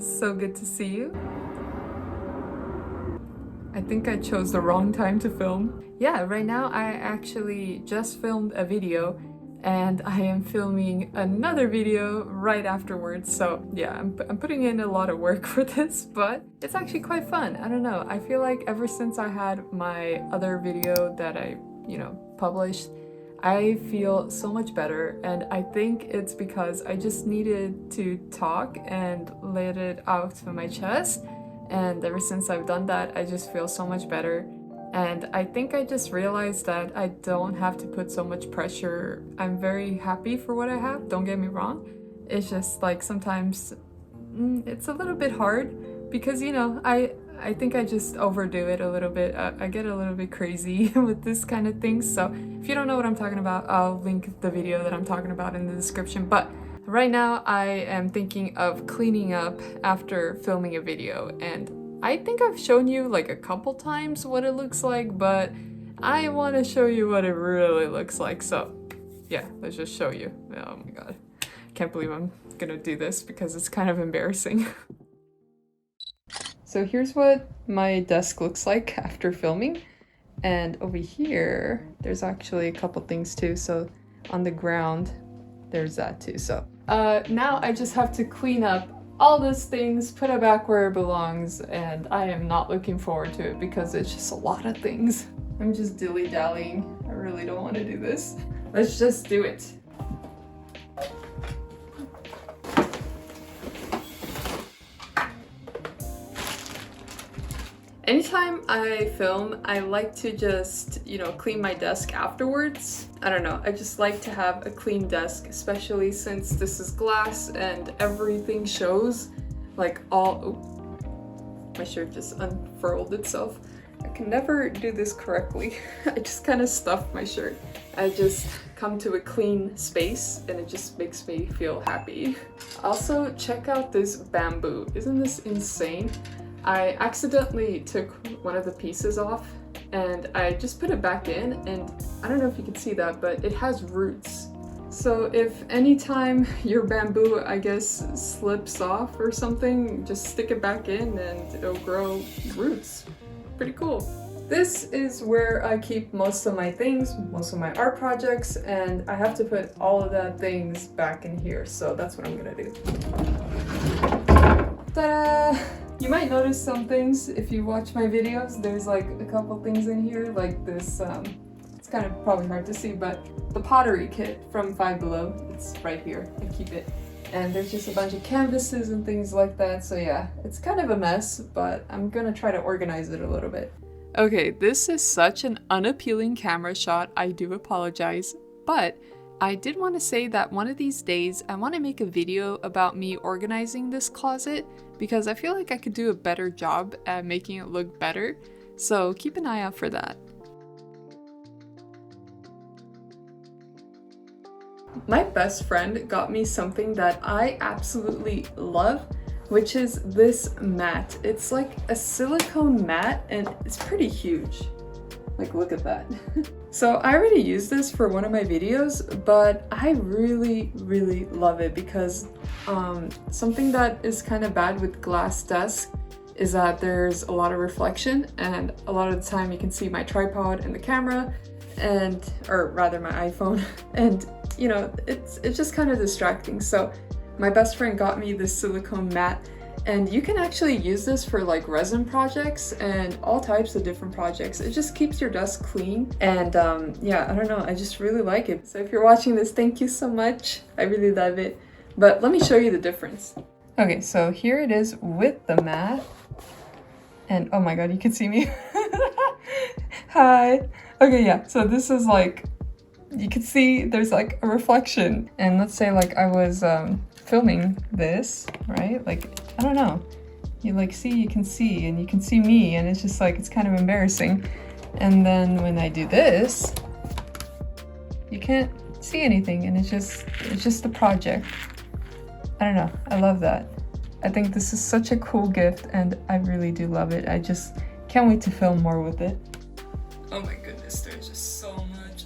so good to see you. I think I chose the wrong time to film. Yeah, right now I actually just filmed a video and I am filming another video right afterwards. So yeah, I'm putting in a lot of work for this, but it's actually quite fun. I don't know, I feel like ever since I had my other video that I, published, I feel so much better, and I think it's because I just needed to talk and let it out of my chest, and ever since I've done that, I just feel so much better. And I think I just realized that I don't have to put so much pressure. I'm very happy for what I have, don't get me wrong. It's just like sometimes it's a little bit hard because, I think I just overdo it a little bit. I get a little bit crazy with this kind of thing. So if you don't know what I'm talking about, I'll link the video that I'm talking about in the description. But right now I am thinking of cleaning up after filming a video. And I think I've shown you like a couple times what it looks like, but I want to show you what it really looks like. So yeah, let's just show you. Oh my god. Can't believe I'm gonna do this because it's kind of embarrassing. So here's what my desk looks like after filming, and over here there's actually a couple things too. So on the ground there's that too. So now I just have to clean up all these things, put it back where it belongs, and I am not looking forward to it because it's just a lot of things. I'm just dilly-dallying. I really don't want to do this. Let's just do it. Anytime I film, I like to just, clean my desk afterwards. I don't know, I just like to have a clean desk, especially since this is glass and everything shows, like my shirt just unfurled itself. I can never do this correctly. I just kind of stuffed my shirt. I just come to a clean space and it just makes me feel happy. Also, check out this bamboo. Isn't this insane? I accidentally took one of the pieces off and I just put it back in, and I don't know if you can see that, but it has roots. So if anytime your bamboo, I guess, slips off or something, just stick it back in and it'll grow roots. Pretty cool. This is where I keep most of my things, most of my art projects, and I have to put all of that things back in here, so that's what I'm gonna do. Ta-da! You might notice some things if you watch my videos. There's like a couple things in here, like this, it's kind of probably hard to see, but the pottery kit from Five Below, it's right here, I keep it. And there's just a bunch of canvases and things like that, so yeah, it's kind of a mess, but I'm gonna try to organize it a little bit. Okay, this is such an unappealing camera shot, I do apologize, but I did want to say that one of these days I want to make a video about me organizing this closet because I feel like I could do a better job at making it look better, so keep an eye out for that. My best friend got me something that I absolutely love, which is this mat. It's like a silicone mat and it's pretty huge. Like, look at that. So I already used this for one of my videos, but I really love it because something that is kind of bad with glass desks is that there's a lot of reflection, and a lot of the time you can see my tripod and the camera, or rather my iPhone, and it's just kind of distracting. So my best friend got me this silicone mat, and you can actually use this for like resin projects and all types of different projects. It just keeps your desk clean, and yeah, I don't know, I just really like it. So if you're watching this, thank you so much. I really love it. But let me show you the difference. Okay, so here it is with the mat. And oh my god, you can see me. Hi. Okay, yeah, so this is like, you can see there's like a reflection. And let's say like I was filming this, right? Like, I don't know. You like see, you can see, and you can see me, and it's just like, it's kind of embarrassing. And then when I do this, you can't see anything, and it's just the project. I don't know, I love that. I think this is such a cool gift, and I really do love it. I just can't wait to film more with it. Oh my goodness, there's just so much.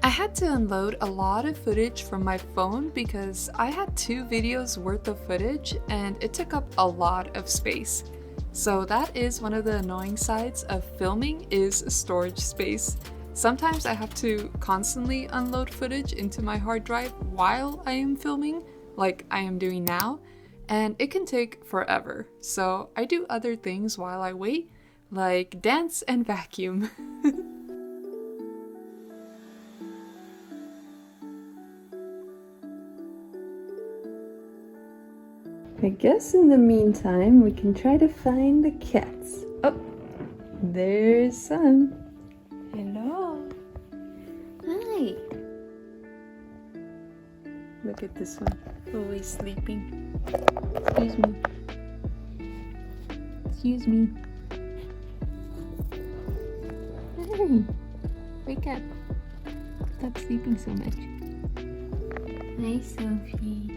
I had to unload a lot of footage from my phone because I had 2 videos worth of footage and it took up a lot of space. So that is one of the annoying sides of filming, is storage space. Sometimes I have to constantly unload footage into my hard drive while I am filming, like I am doing now, and it can take forever. So I do other things while I wait, like dance and vacuum. I guess in the meantime we can try to find the cats. Oh, there's some. Hello. Hi. Look at this one, always sleeping. Excuse me. Excuse me. Hey, wake up. Stop sleeping so much. Hi, Sophie.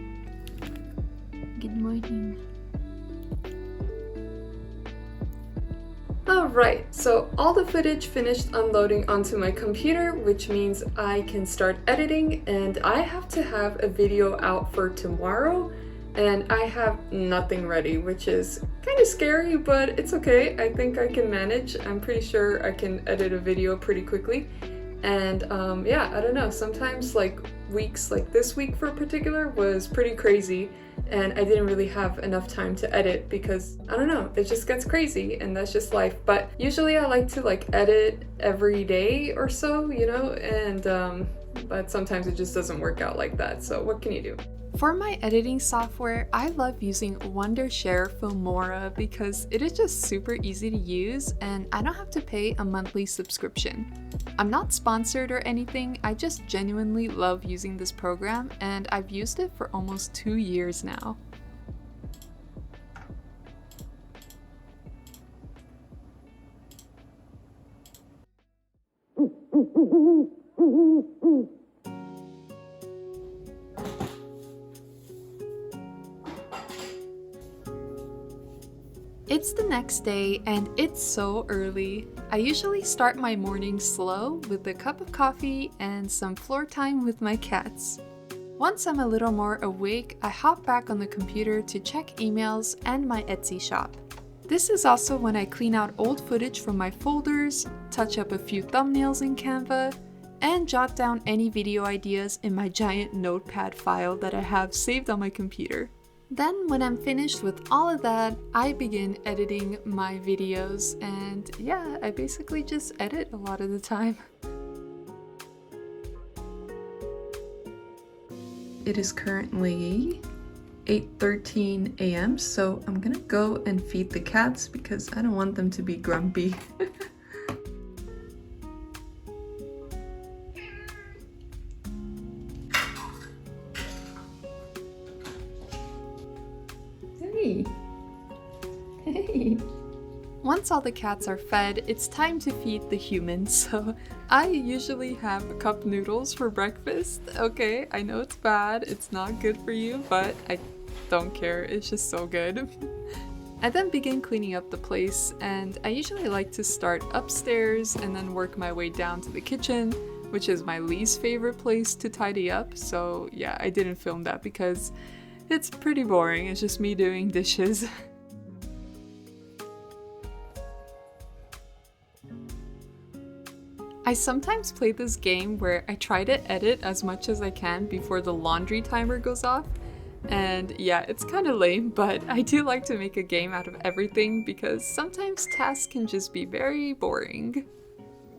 Good morning. Alright, so all the footage finished unloading onto my computer, which means I can start editing, and I have to have a video out for tomorrow, and I have nothing ready, which is kind of scary, but it's okay. I think I can manage. I'm pretty sure I can edit a video pretty quickly. And yeah, I don't know, sometimes like weeks like this week for particular was pretty crazy and I didn't really have enough time to edit because I don't know, it just gets crazy and that's just life. But usually I like to like edit every day or so, you know, and but sometimes it just doesn't work out like that. So what can you do? For my editing software, I love using Wondershare Filmora because it is just super easy to use and I don't have to pay a monthly subscription. I'm not sponsored or anything, I just genuinely love using this program and I've used it for almost 2 years now. It's the next day and it's so early. I usually start my morning slow with a cup of coffee and some floor time with my cats. Once I'm a little more awake, I hop back on the computer to check emails and my Etsy shop. This is also when I clean out old footage from my folders, touch up a few thumbnails in Canva, and jot down any video ideas in my giant notepad file that I have saved on my computer. Then when I'm finished with all of that, I begin editing my videos, and yeah, I basically just edit a lot of the time. It is currently 8:13 a.m. so I'm gonna go and feed the cats because I don't want them to be grumpy. Hey. Once all the cats are fed, it's time to feed the humans, so I usually have cup noodles for breakfast. Okay, I know it's bad, it's not good for you, but I don't care, it's just so good. I then begin cleaning up the place, and I usually like to start upstairs and then work my way down to the kitchen, which is my least favorite place to tidy up, so yeah, I didn't film that because it's pretty boring, it's just me doing dishes. I sometimes play this game where I try to edit as much as I can before the laundry timer goes off. And yeah, it's kind of lame, but I do like to make a game out of everything because sometimes tasks can just be very boring.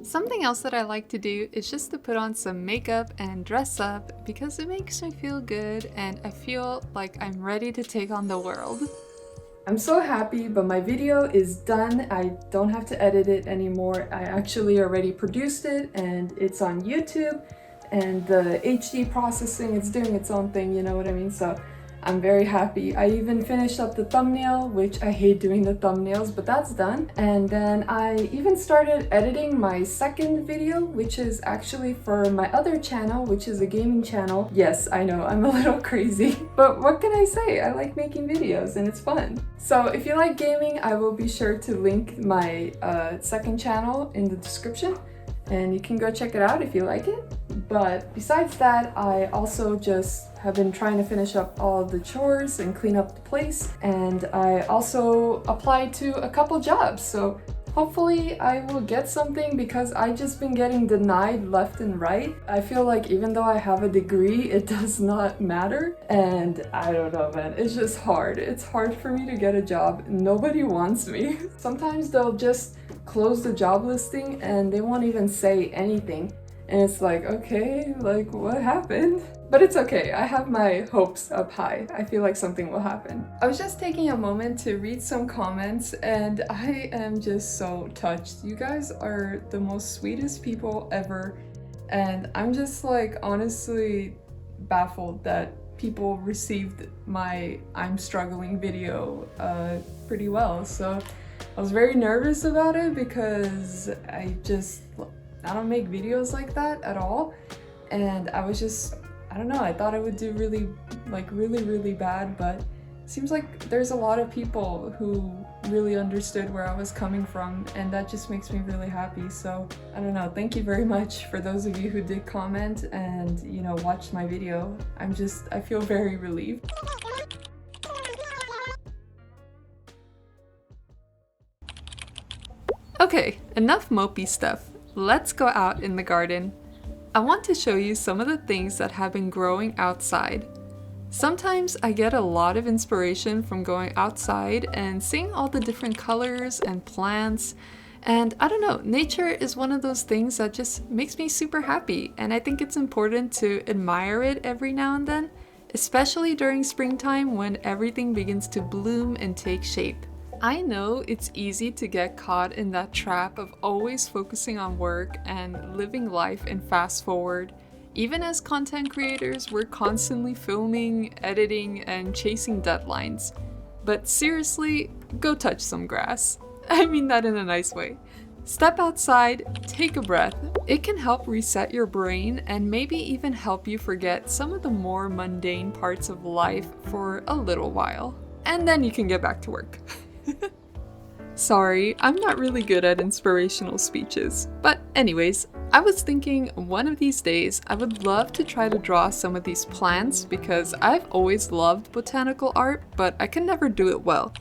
Something else that I like to do is just to put on some makeup and dress up because it makes me feel good and I feel like I'm ready to take on the world. I'm so happy, but my video is done. I don't have to edit it anymore. I actually already produced it and it's on YouTube, and the HD processing, it's doing its own thing, you know what I mean? So I'm very happy. I even finished up the thumbnail, which I hate doing the thumbnails, but that's done. And then I even started editing my second video, which is actually for my other channel, which is a gaming channel. Yes, I know, I'm a little crazy, but what can I say? I like making videos and it's fun. So if you like gaming, I will be sure to link my second channel in the description, and you can go check it out if you like it. But besides that, I also just have been trying to finish up all the chores and clean up the place, and I also applied to a couple jobs, so hopefully I will get something because I've just been getting denied left and right. I feel like even though I have a degree, it does not matter. And I don't know, man, it's just hard. It's hard for me to get a job. Nobody wants me. Sometimes they'll just close the job listing and they won't even say anything. And it's like, okay, like what happened? But it's okay, I have my hopes up high. I feel like something will happen. I was just taking a moment to read some comments and I am just so touched. You guys are the most sweetest people ever. And I'm just like honestly baffled that people received my I'm struggling video pretty well. So I was very nervous about it because I don't make videos like that at all, and I was just, I don't know, I thought I would do really bad, but it seems like there's a lot of people who really understood where I was coming from, and that just makes me really happy. So I don't know, thank you very much for those of you who did comment and, you know, watched my video. I feel very relieved. Okay, enough mopey stuff. Let's go out in the garden. I want to show you some of the things that have been growing outside. Sometimes I get a lot of inspiration from going outside and seeing all the different colors and plants, and I don't know, nature is one of those things that just makes me super happy, and I think it's important to admire it every now and then, especially during springtime when everything begins to bloom and take shape. I know it's easy to get caught in that trap of always focusing on work and living life in fast forward. Even as content creators, we're constantly filming, editing, and chasing deadlines. But seriously, go touch some grass. I mean that in a nice way. Step outside, take a breath. It can help reset your brain and maybe even help you forget some of the more mundane parts of life for a little while. And then you can get back to work. Sorry, I'm not really good at inspirational speeches. But anyways, I was thinking one of these days I would love to try to draw some of these plants because I've always loved botanical art, but I can never do it well.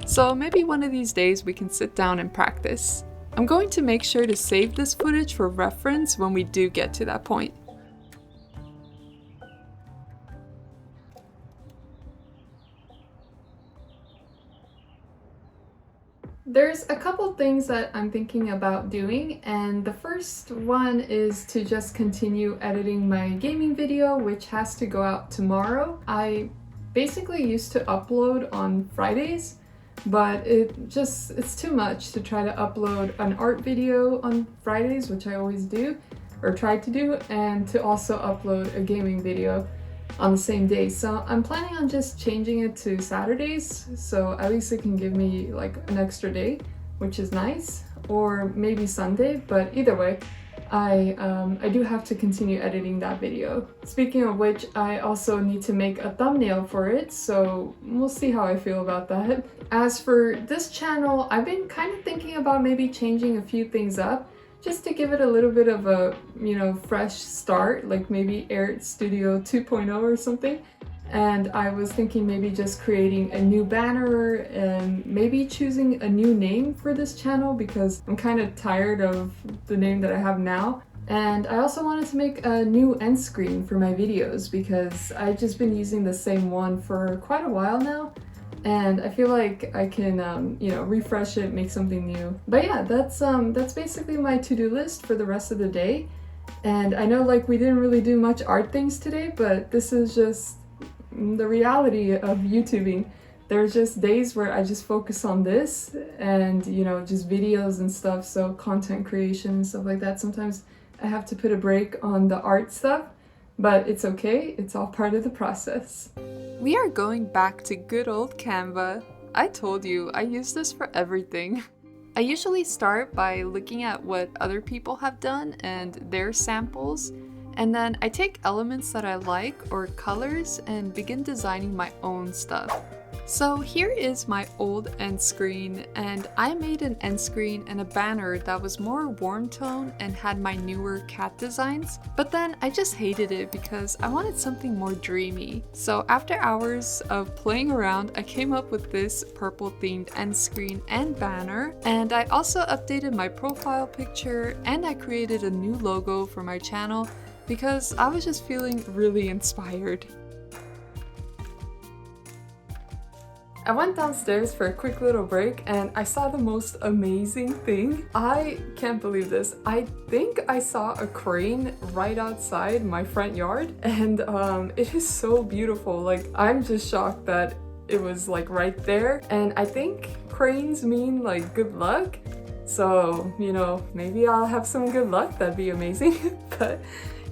So maybe one of these days we can sit down and practice. I'm going to make sure to save this footage for reference when we do get to that point. There's a couple things that I'm thinking about doing, and the first one is to just continue editing my gaming video, which has to go out tomorrow. I basically used to upload on Fridays, but it's too much to try to upload an art video on Fridays, which I always do, or try to do, and to also upload a gaming video on the same day. So I'm planning on just changing it to Saturdays, so at least it can give me like an extra day, which is nice, or maybe Sunday, but either way, I do have to continue editing that video. Speaking of which, I also need to make a thumbnail for it, so we'll see how I feel about that. As for this channel, I've been kind of thinking about maybe changing a few things up, just to give it a little bit of a, you know, fresh start, like maybe Art Studio 2.0 or something. And I was thinking maybe just creating a new banner and maybe choosing a new name for this channel because I'm kind of tired of the name that I have now. And I also wanted to make a new end screen for my videos because I've just been using the same one for quite a while now. And I feel like I can, you know, refresh it, make something new. But yeah, that's basically my to-do list for the rest of the day. And I know like we didn't really do much art things today, but this is just the reality of YouTubing. There's just days where I just focus on this and, you know, just videos and stuff, so content creation and stuff like that. Sometimes I have to put a break on the art stuff, but it's okay, it's all part of the process. We are going back to good old Canva. I told you, I use this for everything. I usually start by looking at what other people have done and their samples, and then I take elements that I like or colors and begin designing my own stuff. So here is my old end screen, and I made an end screen and a banner that was more warm tone and had my newer cat designs, but then I just hated it because I wanted something more dreamy. So after hours of playing around, I came up with this purple themed end screen and banner, and I also updated my profile picture and I created a new logo for my channel because I was just feeling really inspired. I went downstairs for a quick little break and I saw the most amazing thing. I can't believe this. I think I saw a crane right outside my front yard, and it is so beautiful. Like, I'm just shocked that it was like right there, and I think cranes mean like good luck. So, you know, maybe I'll have some good luck. That'd be amazing. But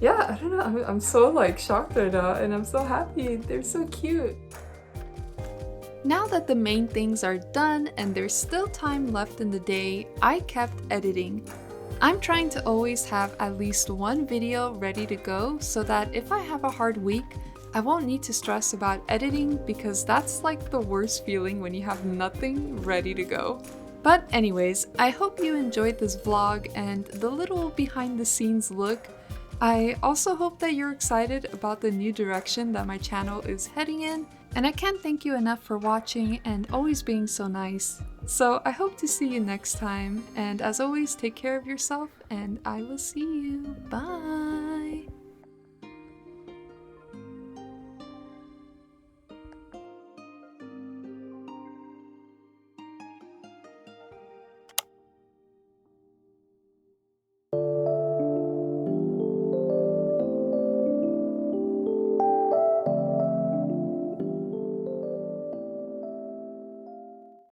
yeah, I don't know. I'm so like shocked right now and I'm so happy. They're so cute. Now that the main things are done and there's still time left in the day, I kept editing. I'm trying to always have at least one video ready to go so that if I have a hard week, I won't need to stress about editing, because that's like the worst feeling when you have nothing ready to go. But anyways, I hope you enjoyed this vlog and the little behind the scenes look. I also hope that you're excited about the new direction that my channel is heading in, and I can't thank you enough for watching and always being so nice. So I hope to see you next time, and as always, take care of yourself and I will see you. Bye!